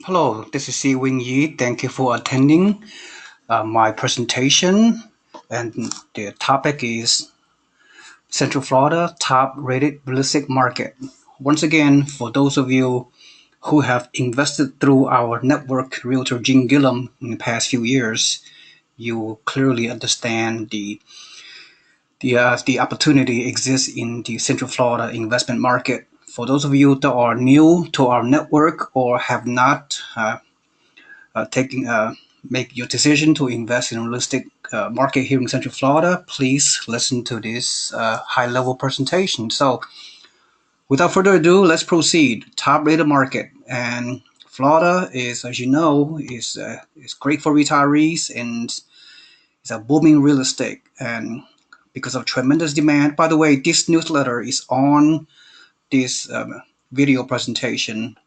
Hello, this is Seewing Yee. Thank you for attending my presentation. And the topic is Central Florida top rated real estate market. Once again, for those of you who have invested through our network realtor Gene Gillum in the past few years, you clearly understand the opportunity exists in the Central Florida investment market. For those of you that are new to our network or have not taking make your decision to invest in a real estate market here in Central Florida, please listen to this high-level presentation. So, without further ado, let's proceed. Top-rated market, and Florida is, as you know, is great for retirees and it's a booming real estate. And because of tremendous demand, by the way, this newsletter is on this video presentation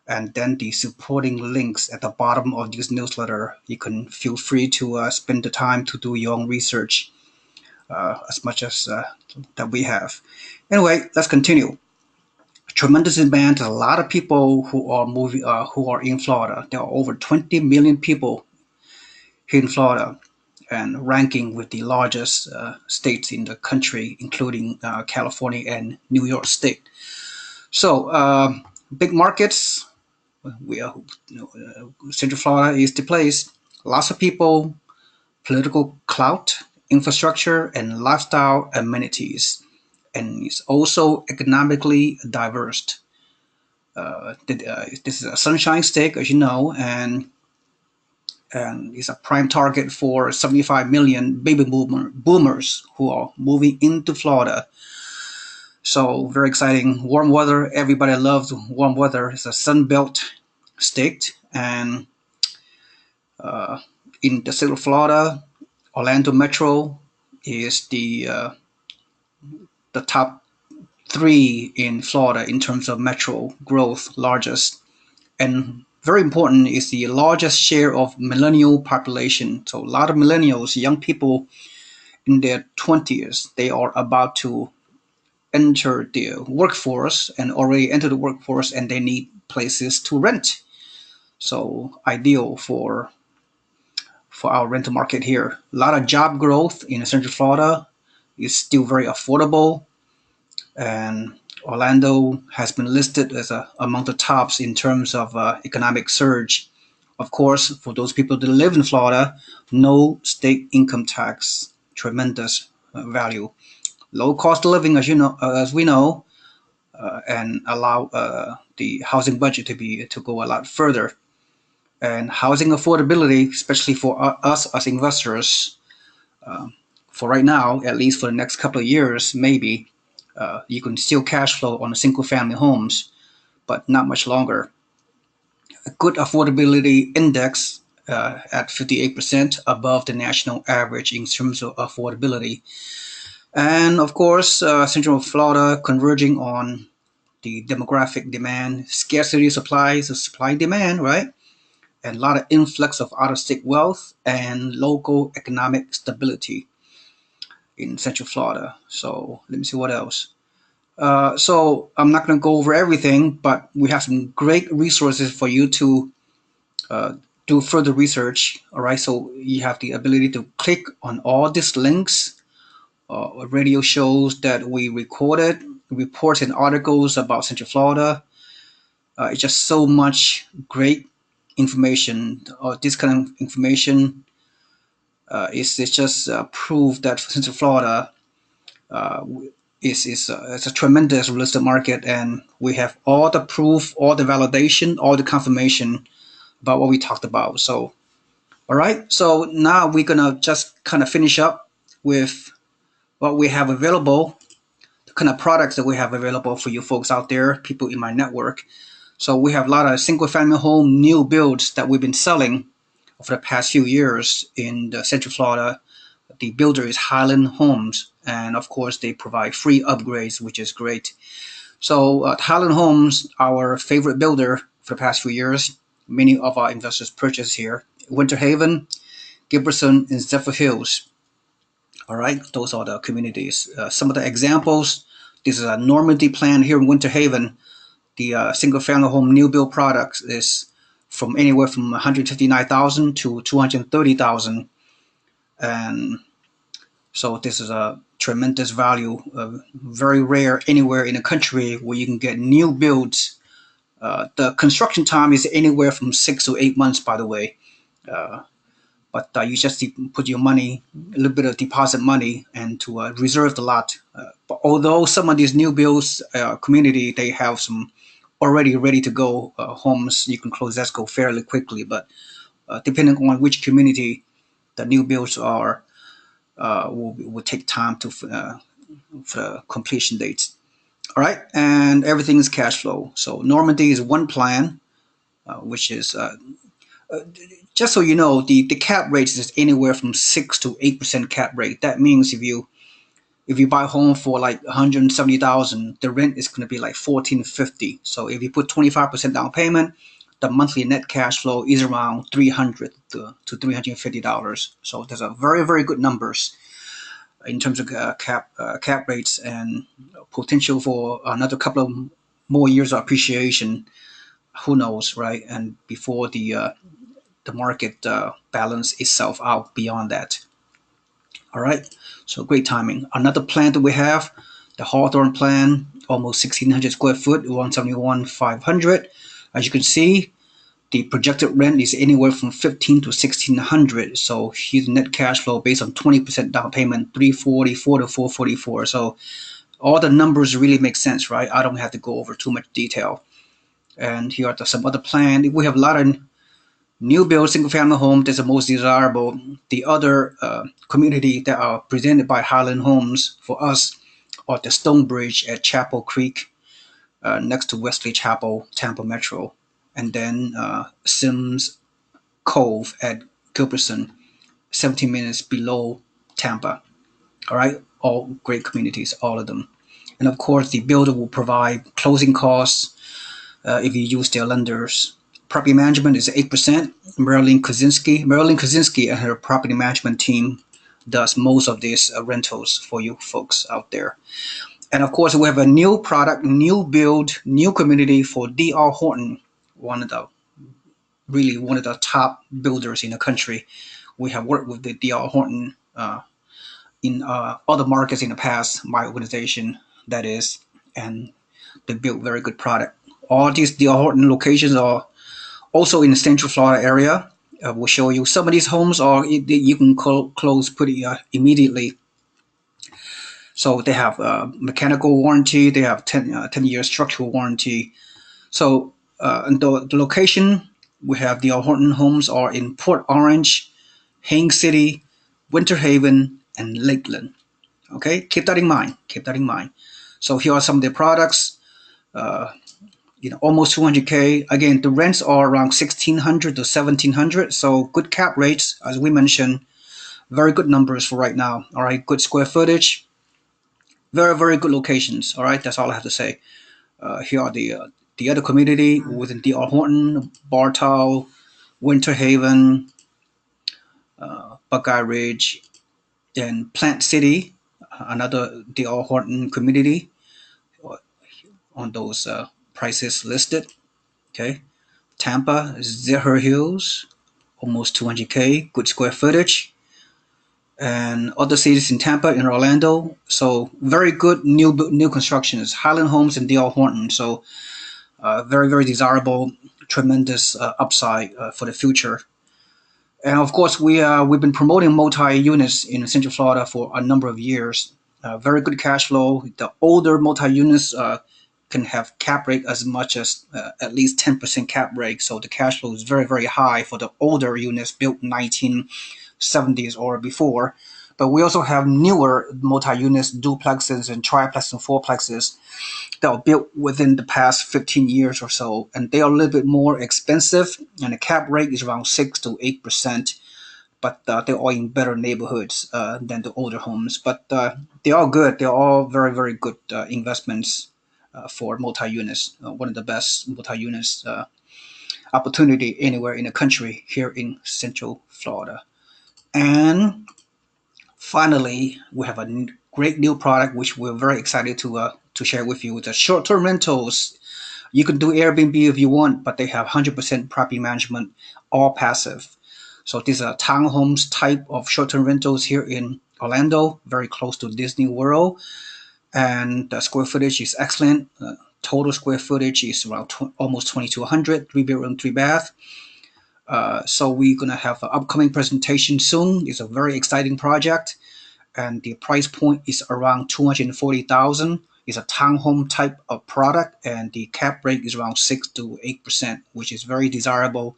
and then the supporting links at the bottom of this newsletter. You can feel free to spend the time to do your own research as much as that we have. Anyway, let's continue. Tremendous demand. A lot of people who are in Florida. There are over 20 million people here in Florida, and ranking with the largest states in the country, including California and New York State. So, big markets, we are, Central Florida is the place. Lots of people, political clout, infrastructure, and lifestyle amenities, and it's also economically diverse. This is a sunshine state, as you know, and it's a prime target for 75 million boomers who are moving into Florida. So very exciting. Warm weather. Everybody loves warm weather. It's a sun belt state, and uh, in the state of Florida, Orlando Metro is the top three in Florida in terms of metro growth, largest, and very important is the largest share of millennial population. So a lot of millennials, young people in their 20s, they are about to enter the workforce and already enter the workforce, and they need places to rent. So ideal for our rental market here. A lot of job growth in Central Florida is still very affordable, and Orlando has been listed as among the tops in terms of economic surge. Of course, for those people that live in Florida, no state income tax, tremendous value, low cost of living, as we know, and allow the housing budget to go a lot further. And housing affordability, especially for us as investors, for right now, at least for the next couple of years, maybe you can still cash flow on single family homes, but not much longer. A good affordability index at 58% above the national average in terms of affordability. And of course, Central Florida converging on the demographic demand, scarcity supplies, supply demand, right? And a lot of influx of out-of-state wealth and local economic stability in Central Florida. So let me see what else. So I'm not going to go over everything, but we have some great resources for you to uh, do further research. All right, so you have the ability to click on all these links, radio shows that we recorded, reports and articles about Central Florida. It's just so much great information. This kind of information is just proof that Central Florida uh, it's a tremendous real estate market, and we have all the proof, all the validation, all the confirmation about what we talked about. So, all right. So now we're gonna just kind of finish up with what we have available, the kind of products that we have available for you folks out there, people in my network. So we have a lot of single-family home new builds that we've been selling for the past few years in the Central Florida. The builder is Highland Homes, and of course they provide free upgrades, which is great. So Highland Homes, our favorite builder for the past few years, many of our investors purchase here. Winter Haven, Gibberson, and Zephyr Hills. All right, those are the communities. Some of the examples. This is a Normandy plan here in Winter Haven. The single-family home new build products is from anywhere from 159,000 to 230,000, and so this is a tremendous value, very rare anywhere in the country where you can get new builds. The construction time is anywhere from 6 to 8 months, by the way. Uh, but you just put your money, a little bit of deposit money, and to reserve the lot. But although some of these new builds community, they have some already ready to go homes, you can close escrow fairly quickly. But depending on which community the new builds are, will take time to for the completion dates. All right, and everything is cash flow. So Normandy is one plan, which is just so you know, the cap rate is anywhere from 6 to 8% cap rate. That means if you buy a home for like 170,000, the rent is going to be like 1450. So if you put 25% down payment, the monthly net cash flow is around 300 to $350. So there's a very good numbers in terms of cap rates and potential for another couple of more years of appreciation. Who knows, right? And before the market balance itself out beyond that. All right, so great timing. Another plan that we have, the Hawthorne plan, almost 1,600 square foot, 171,500. As you can see, the projected rent is anywhere from 15 to 1,600. So here's net cash flow based on 20% down payment, 344 to 444. So all the numbers really make sense, right? I don't have to go over too much detail. And here are some other plan. We have a lot of new build single family home. That's the most desirable. The other community that are presented by Highland Homes for us are the Stonebridge at Chapel Creek, next to Wesley Chapel, Tampa Metro, and then Sims Cove at Gilbertson, 17 minutes below Tampa. All right, all great communities, all of them. And of course, the builder will provide closing costs if you use their lenders. Property management is 8%. Marilyn Kaczynski and her property management team does most of these rentals for you folks out there. And of course, we have a new product, new build, new community for D.R. Horton, one of the top builders in the country. We have worked with the D.R. Horton in other markets in the past, my organization, that is, and they built very good product. All these D.R. Horton locations are also in the Central Florida area. We'll show you some of these homes are you can close pretty immediately. So they have mechanical warranty. They have 10-year structural warranty. So the location, we have the Horton homes are in Port Orange, Haines City, Winter Haven, and Lakeland. Okay, keep that in mind. Keep that in mind. So here are some of the products. Almost 200K. Again, the rents are around 1,600 to 1,700. So good cap rates, as we mentioned. Very good numbers for right now. All right, good square footage. Very good locations. All right, that's all I have to say. Here are the other community within D.R. Horton, Bartow, Winter Haven, Buckeye Ridge, and Plant City, another D.R. Horton community on those prices listed. Okay, Tampa, Zephyr Hills, almost 200K, good square footage, and other cities in Tampa and Orlando. So very good new constructions, Highland Homes and D.R. Horton. So very desirable, tremendous upside for the future. And of course, we've been promoting multi units in Central Florida for a number of years. Very good cash flow. The older multi units can have cap rate as much as at least 10% cap rate. So the cash flow is very high for the older units built in 1970s or before. But we also have newer multi-units, duplexes and triplexes and fourplexes that were built within the past 15 years or so. And they are a little bit more expensive, and the cap rate is around 6 to 8%. But they're all in better neighborhoods than the older homes. But they're all good. They're all very good investments for multi-units. One of the best multi-units opportunity anywhere in the country here in Central Florida. And finally, we have a great new product which we're very excited to share with you. The short-term rentals You can do Airbnb if you want, but they have 100% property management, all passive. So these are townhomes type of short-term rentals here in Orlando, very close to Disney World, and the square footage is excellent. Total square footage is around almost 2,200, three-bedroom, three-bath. So we're gonna have an upcoming presentation soon. It's a very exciting project, and the price point is around 240,000. It's a townhome type of product, and the cap rate is around 6 to 8%, which is very desirable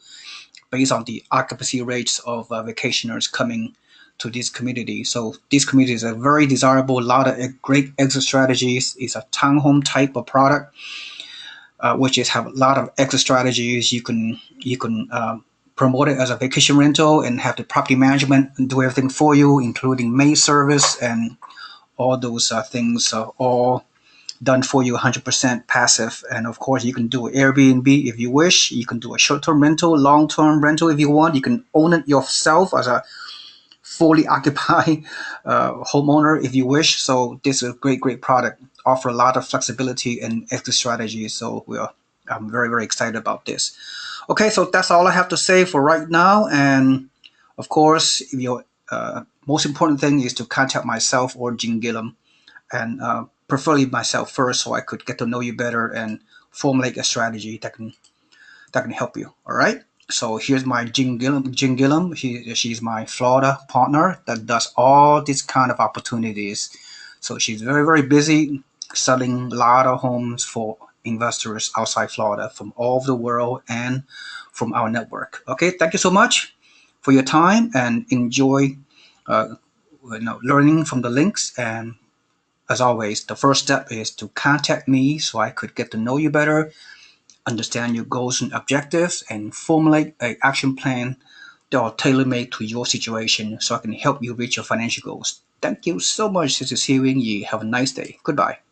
based on the occupancy rates of vacationers coming to this community. So this community is a very desirable, a lot of great exit strategies. It's a townhome type of product, which is have a lot of exit strategies. You can promote it as a vacation rental and have the property management and do everything for you, including maid service and all those things all done for you 100% passive. And of course, you can do Airbnb if you wish. You can do a short-term rental, long-term rental if you want. You can own it yourself as a fully occupied homeowner if you wish. So this is a great product. Offer a lot of flexibility and exit strategies. So I'm very excited about this. Okay, so that's all I have to say for right now. And of course, if your most important thing is to contact myself or Jim Gillum, and preferably myself first, so I could get to know you better and formulate a strategy that can help you. All right. So here's my Jim Gillum. Jim Gillum. She's my Florida partner that does all these kind of opportunities. So she's very busy selling a lot of homes for investors outside Florida from all over the world and from our network. Okay. Thank you so much for your time and enjoy learning from the links. And as always, the first step is to contact me so I could get to know you better, understand your goals and objectives, and formulate an action plan that are tailor-made to your situation so I can help you reach your financial goals. Thank you so much. This is Seewing Yee. Have a nice day. Goodbye.